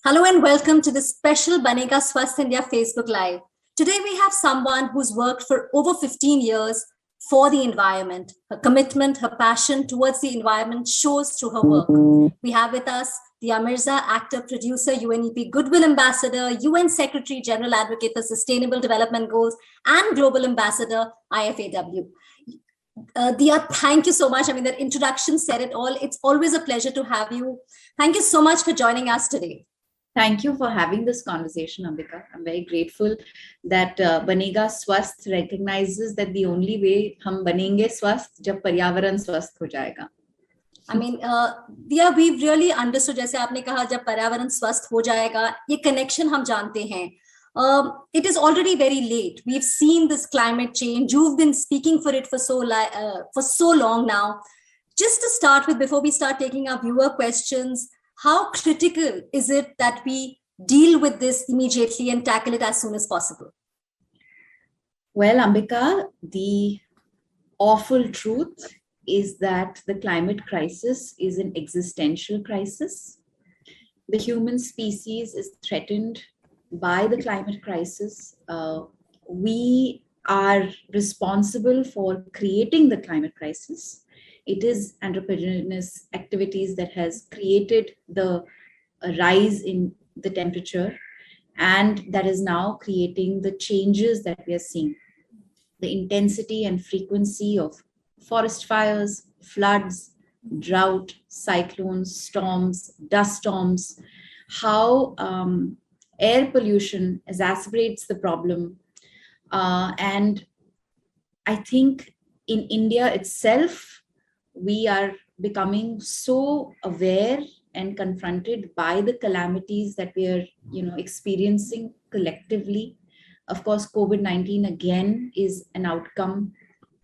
Hello and welcome to this special Banega Swasth India Facebook Live. Today we have someone who's worked for over 15 years for the environment. Her commitment, her passion towards the environment shows through her work. We have with us the Mirza, actor, producer, UNEP Goodwill Ambassador, UN Secretary General Advocate for Sustainable Development Goals, and Global Ambassador, IFAW. Dia, thank you so much. I mean, that introduction said it all. It's always a pleasure to have you. Thank you so much for joining us today. Thank you for having this conversation, Ambika. I'm very grateful that Banega Swasth recognizes that the only way hum banenge swasth jab paryavaran swasth ho jayega. I mean, Dia, we've really understood, जैसे आपने कहा जब पर्यावरण स्वस्थ हो जाएगा, ये connection हम जानते हैं. It is already very late. We've seen this climate change. You've been speaking for it for so long now. Just to start with, before we start taking our viewer questions, how critical is it that we deal with this immediately and tackle it as soon as possible? Well, Ambika, the awful truth is that the climate crisis is an existential crisis. The human species is threatened by the climate crisis. We are responsible for creating the climate crisis. It is entrepreneurial activities that has created the rise in the temperature, and that is now creating the changes that we are seeing. The intensity and frequency of forest fires, floods, drought, cyclones, storms, dust storms, how air pollution exacerbates the problem. And I think in India itself, we are becoming so aware and confronted by the calamities that we are, experiencing collectively. Of course, COVID-19 again is an outcome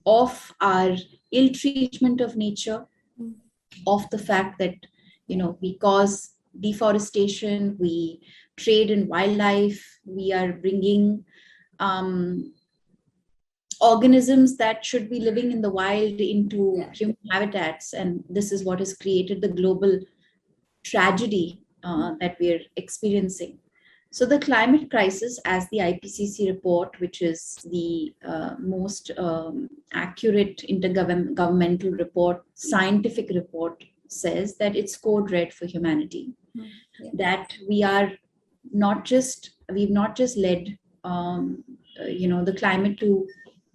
of our ill treatment of nature, of the fact that, we cause deforestation, we trade in wildlife, we are bringing organisms that should be living in the wild into human habitats. And this is what has created the global tragedy that we're experiencing. So the climate crisis, as the IPCC report, which is the most accurate intergovernmental report, scientific report, says that it's code red for humanity. That we've not just led the climate to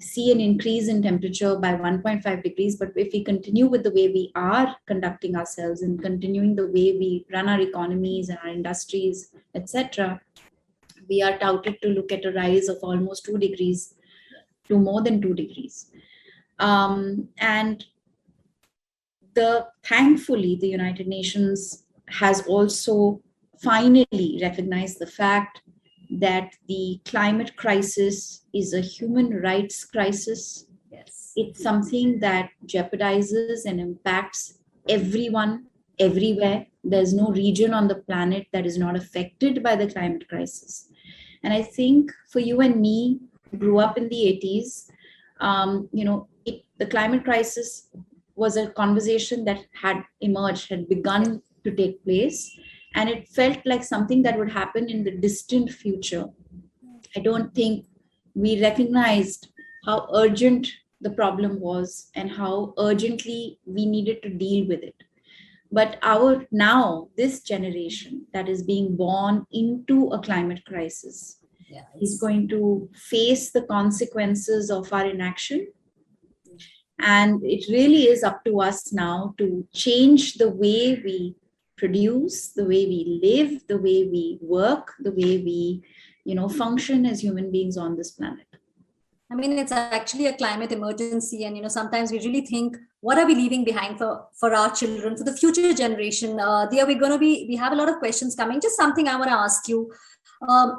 see an increase in temperature by 1.5 degrees, but if we continue with the way we are conducting ourselves and continuing the way we run our economies and our industries, etc., we are touted to look at a rise of almost 2 degrees to more than 2 degrees. And thankfully, the United Nations has also finally recognized the fact that the climate crisis is a human rights crisis. Yes. It's something that jeopardizes and impacts everyone, everywhere. There's no region on the planet that is not affected by the climate crisis. And I think for you and me, who grew up in the 80s, the climate crisis was a conversation that had emerged, had begun to take place. And it felt like something that would happen in the distant future. I don't think we recognized how urgent the problem was and how urgently we needed to deal with it. But this generation that is being born into a climate crisis is going to face the consequences of our inaction. And it really is up to us now to change the way we produce, the way we live, the way we work, the way we, function as human beings on this planet. I mean, it's actually a climate emergency. And, sometimes we really think, what are we leaving behind for our children, for the future generation? We have a lot of questions coming. Just something I want to ask you.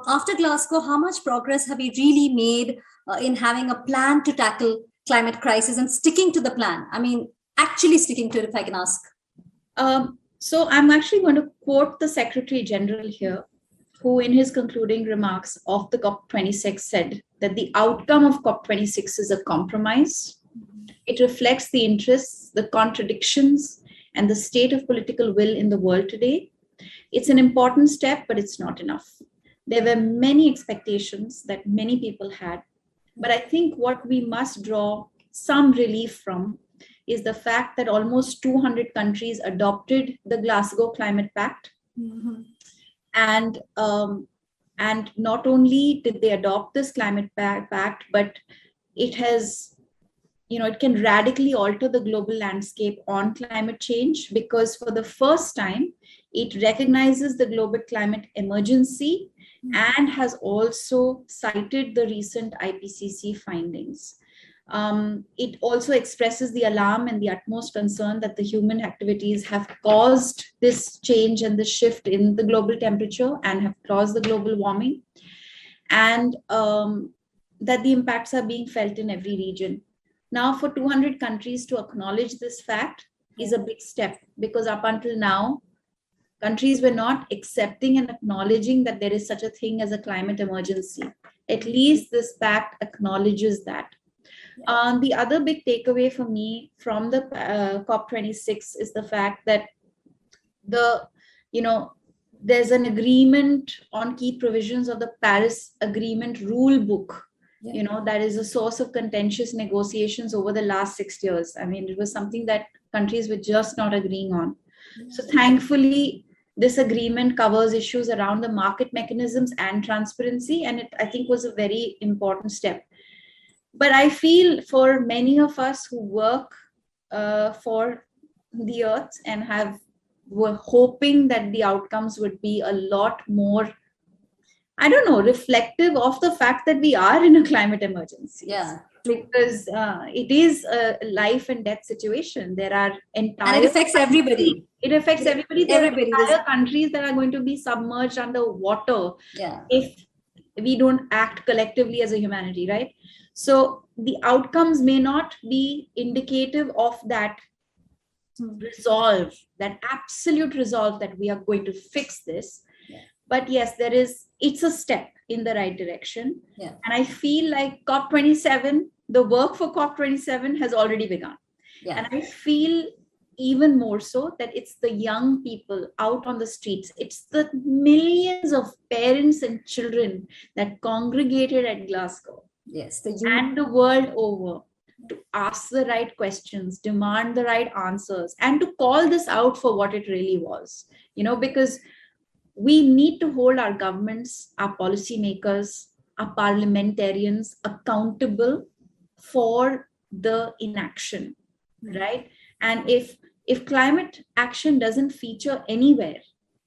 After Glasgow, how much progress have we really made in having a plan to tackle climate crisis and sticking to the plan? I mean, actually sticking to it, if I can ask. So I'm actually going to quote the Secretary General here, who in his concluding remarks of the COP26 said that the outcome of COP26 is a compromise. It reflects the interests, the contradictions, and the state of political will in the world today. It's an important step, but it's not enough. There were many expectations that many people had. But I think what we must draw some relief from is the fact that almost 200 countries adopted the Glasgow Climate Pact. Mm-hmm. And not only did they adopt this climate pact, but it has, it can radically alter the global landscape on climate change, because for the first time, it recognizes the global climate emergency and has also cited the recent IPCC findings. It also expresses the alarm and the utmost concern that the human activities have caused this change and the shift in the global temperature and have caused the global warming, and that the impacts are being felt in every region. Now, for 200 countries to acknowledge this fact is a big step, because up until now, countries were not accepting and acknowledging that there is such a thing as a climate emergency. At least this pact acknowledges that. The other big takeaway for me from the COP26 is the fact that there's an agreement on key provisions of the Paris Agreement rule book. That is a source of contentious negotiations over the last 6 years. I mean, it was something that countries were just not agreeing on. So thankfully, this agreement covers issues around the market mechanisms and transparency, and it, I think, was a very important step. But I feel for many of us who work for the earth and were hoping that the outcomes would be a lot more, reflective of the fact that we are in a climate emergency. Yeah. Because it is a life and death situation. There are entire... And it affects everybody. It affects everybody. There are entire countries that are going to be submerged under water if we don't act collectively as a humanity, right? So the outcomes may not be indicative of that resolve, that absolute resolve that we are going to fix this. But yes, it's a step in the right direction. And I feel like COP27, the work for COP27 has already begun. And I feel even more so that it's the young people out on the streets. It's the millions of parents and children that congregated at Glasgow. And the world over, to ask the right questions, demand the right answers, and to call this out for what it really was. Because we need to hold our governments, our policymakers, our parliamentarians accountable for the inaction, right? And if climate action doesn't feature anywhere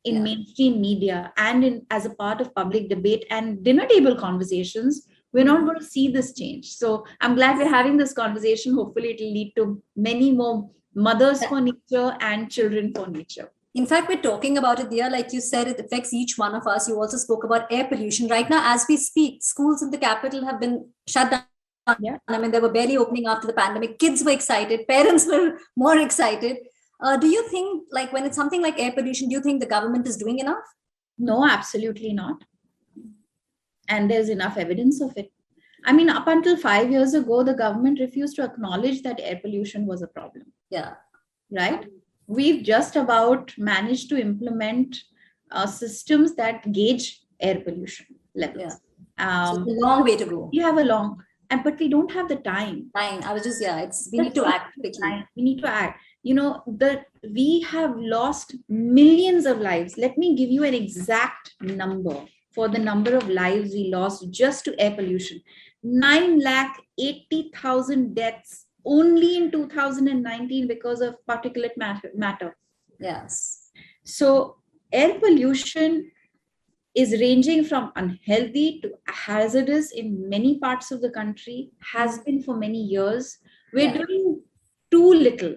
in mainstream media and as a part of public debate and dinner table conversations, we're not going to see this change. So I'm glad we're having this conversation. Hopefully it will lead to many more mothers for nature and children for nature. In fact, we're talking about it there. Like you said, it affects each one of us. You also spoke about air pollution. Right now, as we speak, schools in the capital have been shut down. I mean, they were barely opening after the pandemic. Kids were excited. Parents were more excited. Do you think, like, when it's something like air pollution, do you think the government is doing enough? No, absolutely not. And there's enough evidence of it. I mean, up until 5 years ago, the government refused to acknowledge that air pollution was a problem. Right? We've just about managed to implement systems that gauge air pollution levels. So it's a long way to go. We have but we don't have the time. We need to act quickly. We need to act. We have lost millions of lives. Let me give you an exact number for the number of lives we lost just to air pollution. 980,000 deaths only in 2019 because of particulate matter. So air pollution is ranging from unhealthy to hazardous in many parts of the country, has been for many years. We're doing too little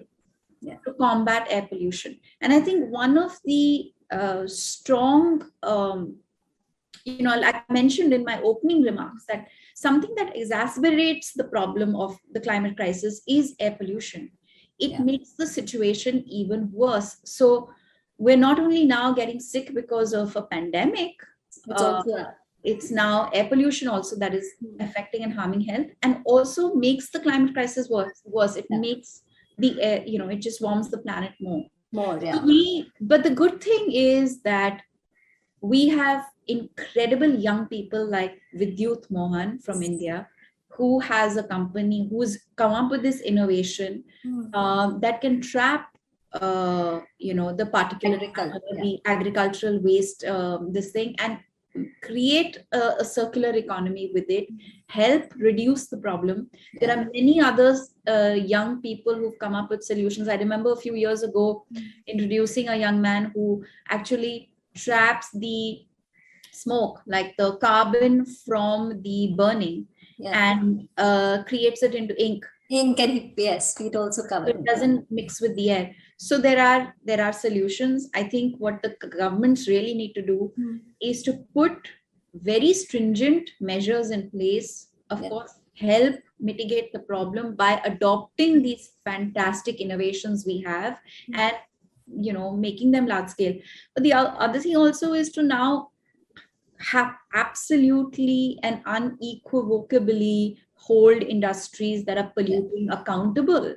to combat air pollution. And I think one of the strong, like I mentioned in my opening remarks, that something that exacerbates the problem of the climate crisis is air pollution. It makes the situation even worse. So we're not only now getting sick because of a pandemic, it's now air pollution also that is affecting and harming health, and also makes the climate crisis worse. It makes the air, it just warms the planet more. But the good thing is that we have incredible young people like Vidyut Mohan from India, who has a company who's come up with this innovation that can trap the particular the agricultural waste, this thing, and create a circular economy with it, help reduce the problem. There are many others, young people who've come up with solutions. I remember a few years ago introducing a young man who actually traps the smoke, like the carbon from the burning, and creates it into ink. Ink, and yes, it also covers. It doesn't mix with the air. So there are solutions. I think what the governments really need to do is to put very stringent measures in place. Of course, help mitigate the problem by adopting these fantastic innovations we have and making them large scale. But the other thing also is to now have absolutely and unequivocally hold industries that are polluting accountable.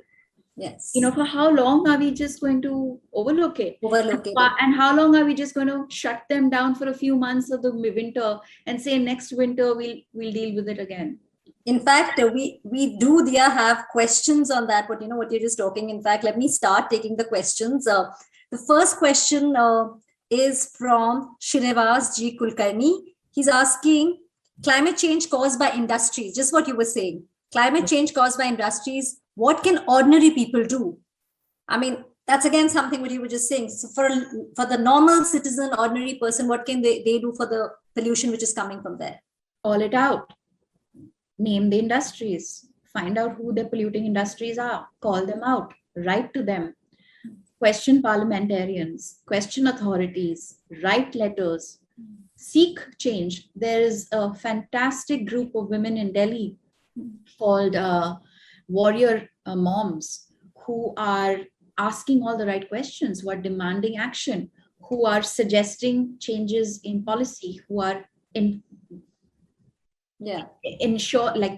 Yes. For how long are we just going to overlook it? And how long are we just going to shut them down for a few months of the winter and say next winter we'll deal with it again? In fact, we do have questions on that, but what you're just talking. In fact, let me start taking the questions. The first question is from Srinivas G. Kulkarni. He's asking, climate change caused by industries, just what you were saying. Climate change caused by industries, what can ordinary people do? I mean, that's again something what you were just saying. So for the normal citizen, ordinary person, what can they do for the pollution which is coming from there? Call it out. Name the industries. Find out who the polluting industries are. Call them out. Write to them. Question parliamentarians. Question authorities. Write letters. Seek change. There is a fantastic group of women in Delhi called Warrior Moms, who are asking all the right questions, who are demanding action, who are suggesting changes in policy, who are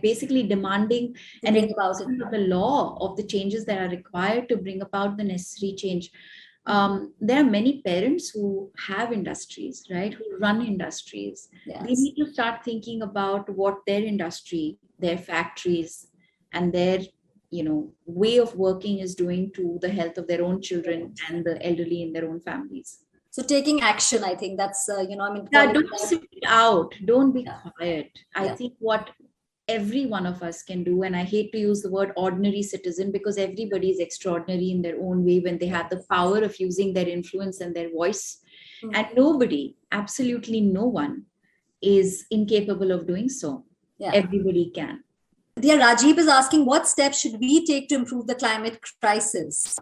basically demanding an enforcement of the law of the changes that are required to bring about the necessary change. There are many parents who have industries, right, who run industries. Yes. They need to start thinking about what their industry, their factories, and their way of working is doing to the health of their own children and the elderly in their own families. So taking action, I think that's don't sit out, don't be quiet. I think what every one of us can do, and I hate to use the word ordinary citizen because everybody is extraordinary in their own way when they have the power of using their influence and their voice, and nobody, absolutely no one, is incapable of doing so. Everybody can. Dear Rajiv is asking, what steps should we take to improve the climate crisis?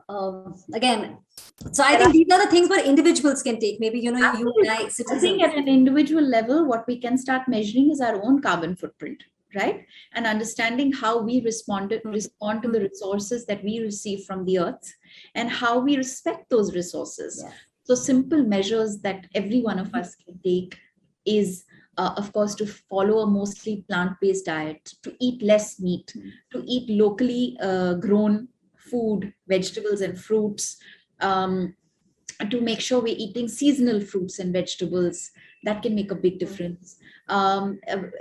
Again, so I think these are the things where individuals can take. Maybe, you and I, citizens. I think at an individual level, what we can start measuring is our own carbon footprint, right? And understanding how we respond to the resources that we receive from the earth and how we respect those resources. Yeah. So simple measures that every one of us can take is, of course, to follow a mostly plant-based diet, to eat less meat, to eat locally grown food, vegetables and fruits, to make sure we're eating seasonal fruits and vegetables. That can make a big difference.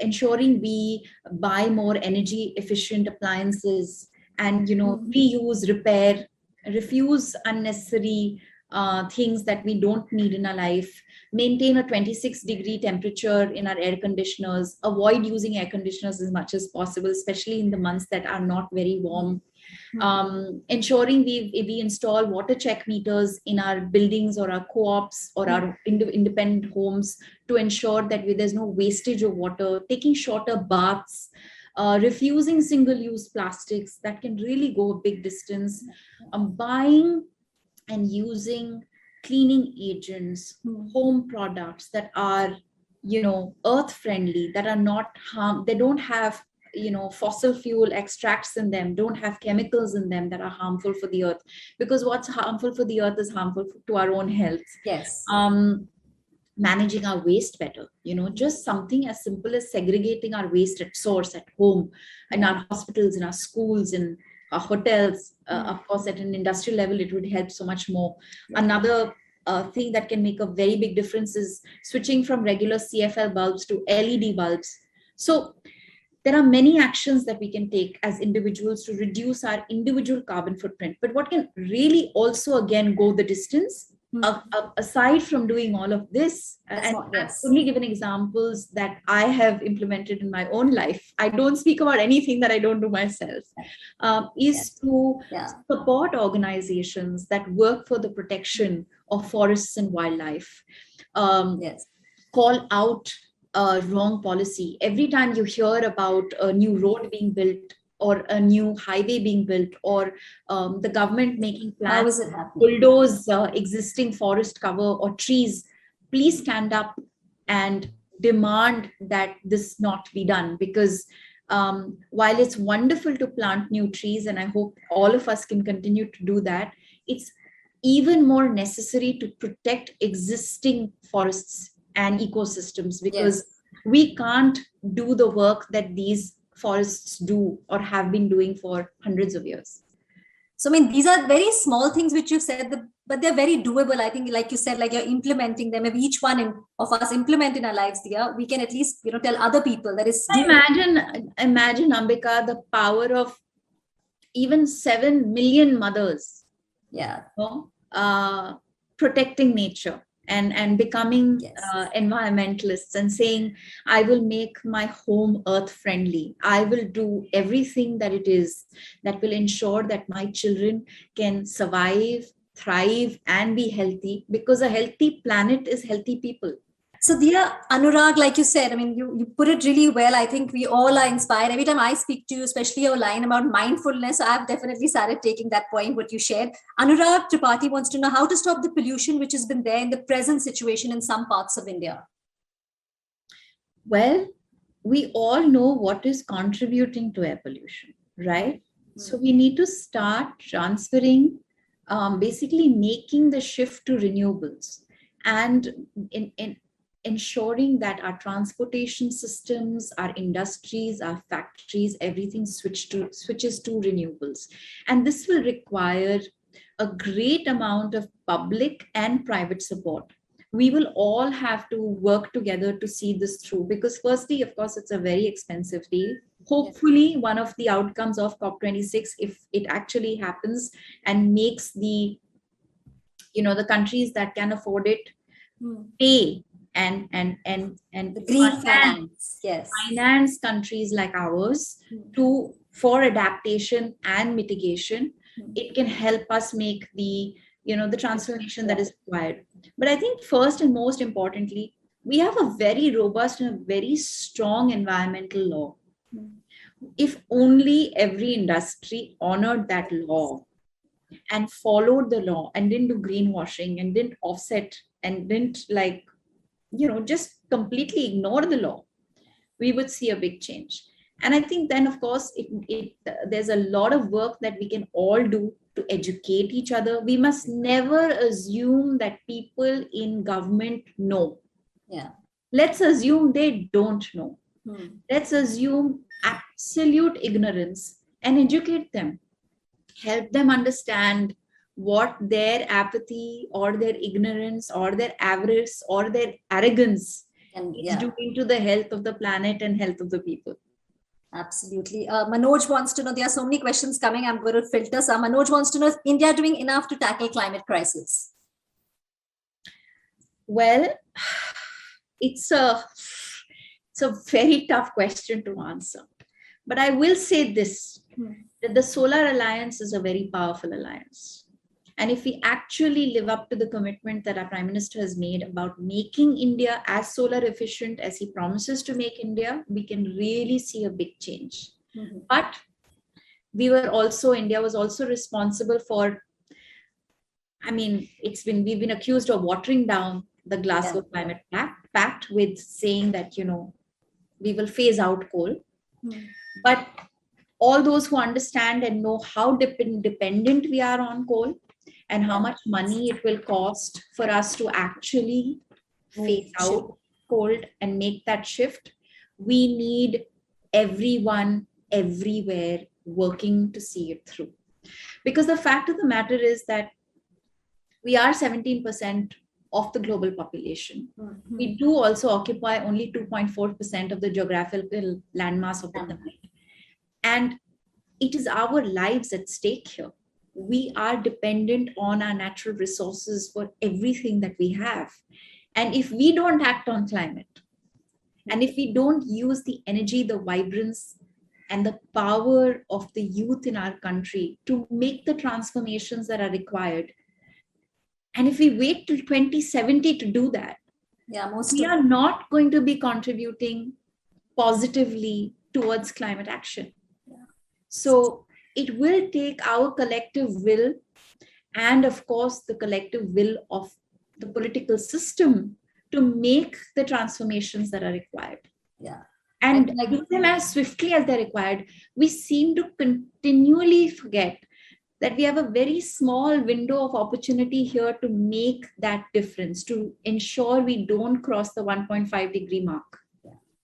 Ensuring we buy more energy efficient appliances and, reuse, repair, refuse unnecessary things that we don't need in our life, maintain a 26-degree temperature in our air conditioners, avoid using air conditioners as much as possible, especially in the months that are not very warm. Ensuring we install water check meters in our buildings or our co-ops or our independent homes to ensure that there's no wastage of water, taking shorter baths, refusing single-use plastics. That can really go a big distance. Buying and using cleaning agents, home products that are, earth friendly, that are not they don't have, fossil fuel extracts in them, don't have chemicals in them that are harmful for the earth, because what's harmful for the earth is harmful to our own health. Yes. Managing our waste better, just something as simple as segregating our waste at source, at home, in our hospitals, in our schools, in our hotels. Of course, at an industrial level, it would help so much more. Another thing that can make a very big difference is switching from regular CFL bulbs to LED bulbs. So there are many actions that we can take as individuals to reduce our individual carbon footprint. But what can really also again go the distance, aside from doing all of this, and I've only given examples that I have implemented in my own life. I don't speak about anything that I don't do myself, is to support organizations that work for the protection of forests and wildlife. Call out wrong policy. Every time you hear about a new road being built or a new highway being built or the government making plans to bulldoze existing forest cover or trees, please stand up and demand that this not be done. Because while it's wonderful to plant new trees, and I hope all of us can continue to do that, it's even more necessary to protect existing forests and ecosystems, because we can't do the work that these forests do or have been doing for hundreds of years. So, I mean, these are very small things which you've said, but they're very doable. I think, like you said, like you're implementing them. If each one of us implement in our lives, we can at least, tell other people that is. Imagine, Ambika, the power of even 7 million mothers. Protecting nature. And becoming environmentalists and saying, I will make my home earth friendly. I will do everything that it is that will ensure that my children can survive, thrive, and be healthy, because a healthy planet is healthy people. So, dear Anurag, like you said, I mean, you put it really well. I think we all are inspired. Every time I speak to you, especially your line about mindfulness, I've definitely started taking that point, what you shared. Anurag Tripathi wants to know how to stop the pollution which has been there in the present situation in some parts of India. Well, we all know what is contributing to air pollution, right? So we need to start transferring, basically making the shift to renewables, and ensuring that our transportation systems, our industries, our factories, everything switches to renewables. And this will require a great amount of public and private support. We will all have to work together to see this through, because firstly, of course, it's a very expensive deal. Hopefully, one of the outcomes of COP26, if it actually happens and makes the countries that can afford it pay and the green finance countries like ours for adaptation and mitigation, it can help us make the transformation that is required. But I think first and most importantly, we have a very robust and a very strong environmental law. If only every industry honored that law and followed the law and didn't do greenwashing and didn't offset and didn't just completely ignore the law, we would see a big change. And I think then, of course, there's a lot of work that we can all do to educate each other. We must never assume that people in government know. Let's assume they don't know. Let's assume absolute ignorance and educate them. Help them understand what their apathy or their ignorance or their avarice or their arrogance is doing to the health of the planet and health of the people. Absolutely. Manoj wants to know, there are so many questions coming. I'm going to filter some. Manoj wants to know, is India doing enough to tackle climate crisis? Well, it's a very tough question to answer. But I will say this, that the Solar Alliance is a very powerful alliance. And if we actually live up to the commitment that our Prime Minister has made about making India as solar efficient as he promises to make India, we can really see a big change. But India was also responsible for, we've been accused of watering down the Glasgow Climate Pact with saying that, we will phase out coal. But all those who understand and know how dependent we are on coal, and how much money it will cost for us to actually phase out coal and make that shift, we need everyone, everywhere working to see it through. Because the fact of the matter is that We are 17% of the global population. Mhm. We do also occupy only 2.4% of the geographical landmass of the planet. And it is our lives at stake here. We are dependent on our natural resources for everything that we have. And if we don't act on climate, and if we don't use the energy, the vibrance, and the power of the youth in our country to make the transformations that are required, and if we wait till 2070 to do that, we are not going to be contributing positively towards climate action. So it will take our collective will, and of course the collective will of the political system, to make the transformations that are required. And do them as swiftly as they're required. We seem to continually forget that we have a very small window of opportunity here to make that difference, to ensure we don't cross the 1.5 degree mark.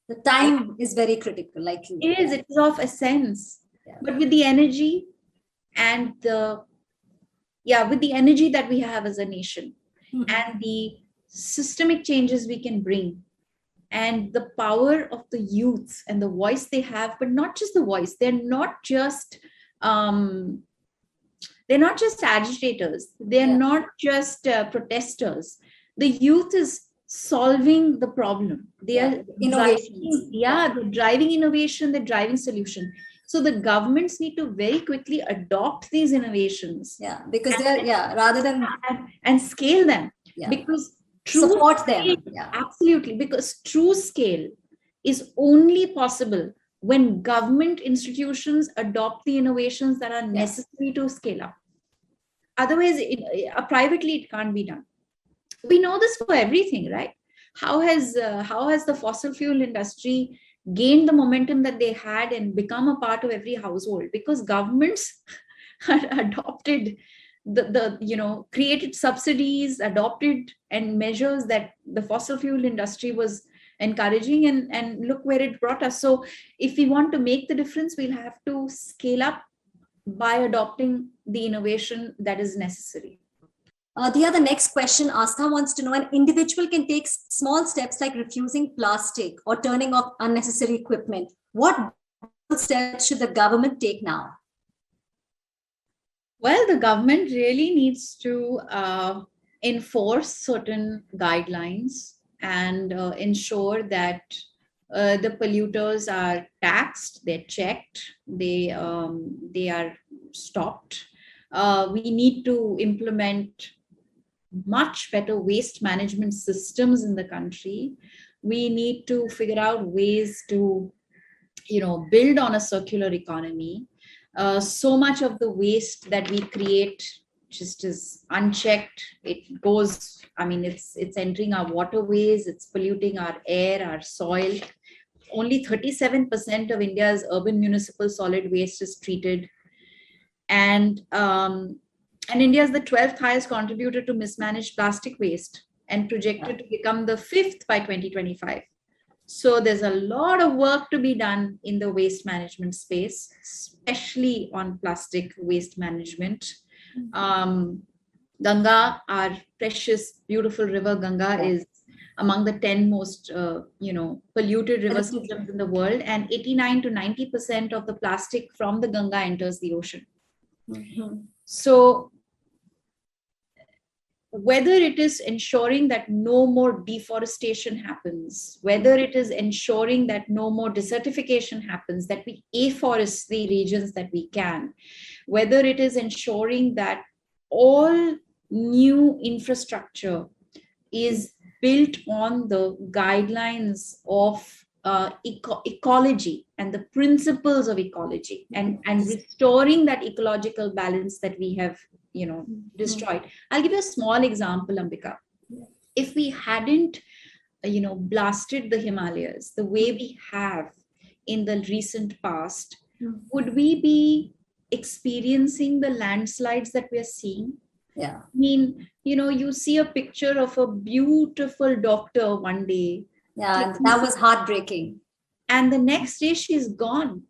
The time is very critical, it is of essence. But with the energy and with the energy that we have as a nation, and the systemic changes we can bring, and the power of the youth and the voice they have, but not just the voice, they're not just agitators, they're not just protesters. The youth is solving the problem. They are they're driving innovation, they're driving solution. So the governments need to very quickly adopt these innovations. Because rather than and scale them. Because support them. Absolutely, because true scale is only possible when government institutions adopt the innovations that are necessary to scale up. Otherwise, privately, it can't be done. We know this for everything, right? How has the fossil fuel industry gained the momentum that they had and become a part of every household? Because governments adopted created subsidies, adopted and measures that the fossil fuel industry was encouraging, and look where it brought us. So if we want to make the difference, we'll have to scale up by adopting the innovation that is necessary. The next question, Astha wants to know, an individual can take small steps like refusing plastic or turning off unnecessary equipment. What steps should the government take now? Well, the government really needs to enforce certain guidelines and ensure that the polluters are taxed, they're checked, they are stopped. We need to implement much better waste management systems in the country. We need to figure out ways to, build on a circular economy. So much of the waste that we create just is unchecked. It goes, it's entering our waterways, it's polluting our air, our soil. Only 37% of India's urban municipal solid waste is treated. And India is the 12th highest contributor to mismanaged plastic waste and projected to become the 5th by 2025. So there's a lot of work to be done in the waste management space, especially on plastic waste management. Ganga, our precious, beautiful river Ganga, is among the 10 most, polluted river systems in the world, and 89 to 90% of the plastic from the Ganga enters the ocean. So whether it is ensuring that no more deforestation happens, whether it is ensuring that no more desertification happens, that we afforest the regions that we can, whether it is ensuring that all new infrastructure is built on the guidelines of ecology and the principles of ecology, and restoring that ecological balance that we have destroyed. I'll give you a small example, Ambika. If we hadn't blasted the Himalayas the way we have in the recent past, would we be experiencing the landslides that we're seeing? You see a picture of a beautiful doctor one day. And that was heartbreaking. And the next day she's gone.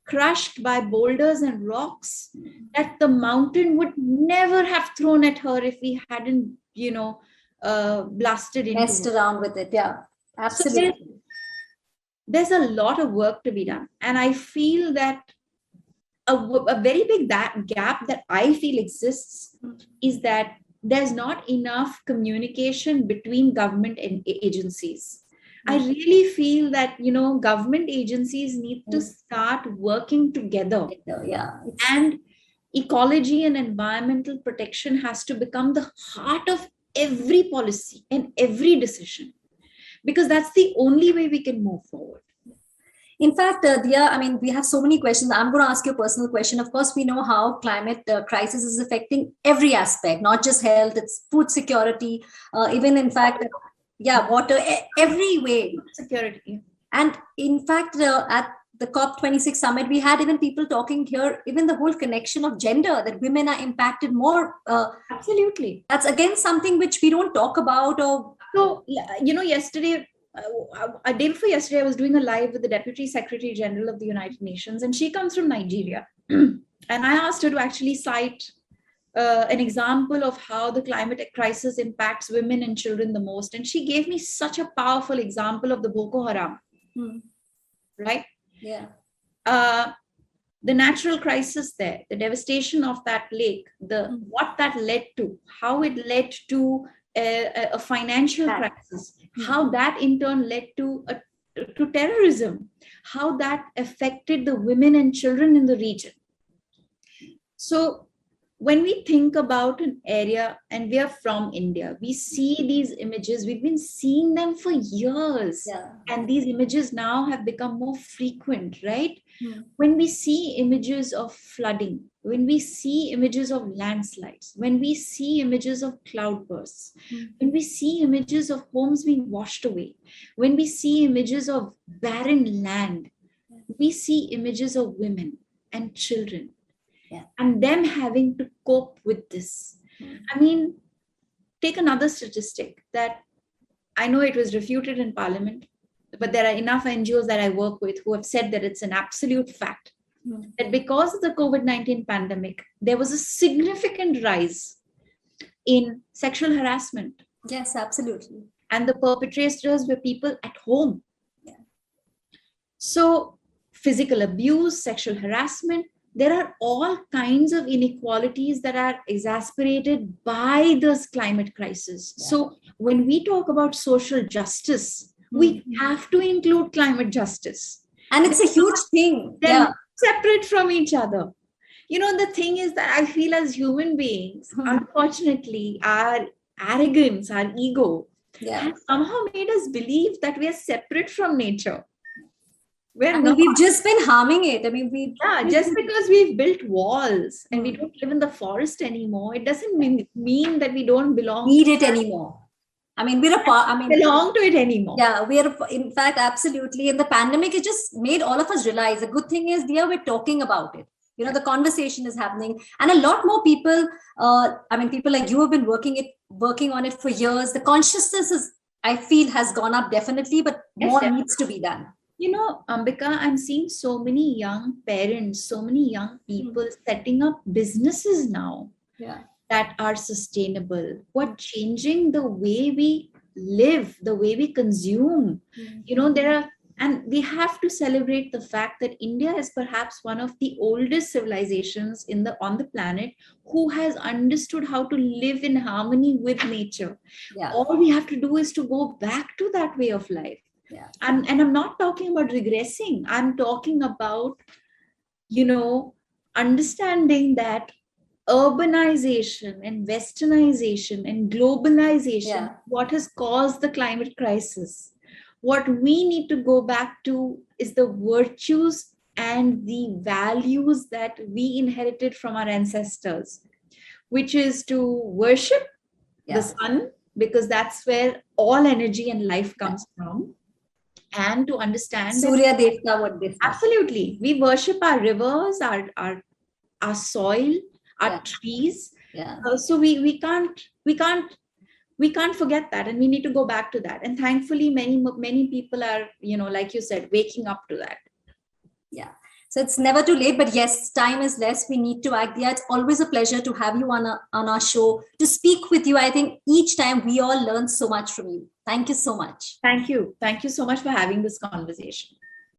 crushed by boulders and rocks that the mountain would never have thrown at her if we hadn't, blasted into Messed around with it. Yeah, absolutely. So there's a lot of work to be done. And I feel that a very big gap that I feel exists is that there's not enough communication between government and agencies. I really feel that, government agencies need to start working together. Yeah. And ecology and environmental protection has to become the heart of every policy and every decision, because that's the only way we can move forward. In fact, Diya, we have so many questions. I'm going to ask you a personal question. Of course, we know how climate crisis is affecting every aspect, not just health, it's food security, even in fact, water, every way. Security. And in fact, at the COP26 summit, we had even people talking here, even the whole connection of gender, that women are impacted more. Absolutely. That's again something which we don't talk about. So, yesterday, a day before yesterday, I was doing a live with the Deputy Secretary General of the United Nations, and she comes from Nigeria. And I asked her to actually cite an example of how the climate crisis impacts women and children the most. And she gave me such a powerful example of the Boko Haram, right? Yeah. The natural crisis there, the devastation of that lake, what that led to, how it led to a financial crisis, how that in turn led to terrorism, how that affected the women and children in the region. So when we think about an area, and we are from India, we see these images, we've been seeing them for years. Yeah. And these images now have become more frequent, right? When we see images of flooding, when we see images of landslides, when we see images of cloudbursts, when we see images of homes being washed away, when we see images of barren land, we see images of women and children. And them having to cope with this. Take another statistic that I know it was refuted in Parliament, but there are enough NGOs that I work with who have said that it's an absolute fact that because of the COVID-19 pandemic, there was a significant rise in sexual harassment. Yes, absolutely. And the perpetrators were people at home. Yeah. So physical abuse, sexual harassment, there are all kinds of inequalities that are exacerbated by this climate crisis. Yeah. So when we talk about social justice, we have to include climate justice. And it's a huge thing. They're separate from each other. The thing is that I feel as human beings, unfortunately, our arrogance, our ego, has somehow made us believe that we are separate from nature. We've just been harming it. Just because we've built walls and we don't live in the forest anymore, it doesn't mean that we don't need it anymore. Belong to it anymore. Yeah, in fact, absolutely. In the pandemic, it just made all of us realize the good thing is, we're talking about it. The conversation is happening, and a lot more people. People like you have been working on it for years. The consciousness I feel, has gone up definitely, but more needs to be done. Ambika, I'm seeing so many young parents, so many young people setting up businesses now that are sustainable, changing the way we live, the way we consume. And we have to celebrate the fact that India is perhaps one of the oldest civilizations on the planet who has understood how to live in harmony with nature. Yeah. All we have to do is to go back to that way of life. Yeah. And I'm not talking about regressing. I'm talking about, understanding that urbanization and westernization and globalization, what has caused the climate crisis. What we need to go back to is the virtues and the values that we inherited from our ancestors, which is to worship the sun, because that's where all energy and life comes from. And to understand Surya Devta, what this is. Absolutely. We worship our rivers, our soil, our trees. Yeah. So we can't forget that, and we need to go back to that. And thankfully, many people are, like you said, waking up to that. Yeah. So it's never too late, but yes, time is less. We need to act. Yeah, it's always a pleasure to have you on our show, to speak with you. I think each time we all learn so much from you. Thank you so much. Thank you. Thank you so much for having this conversation.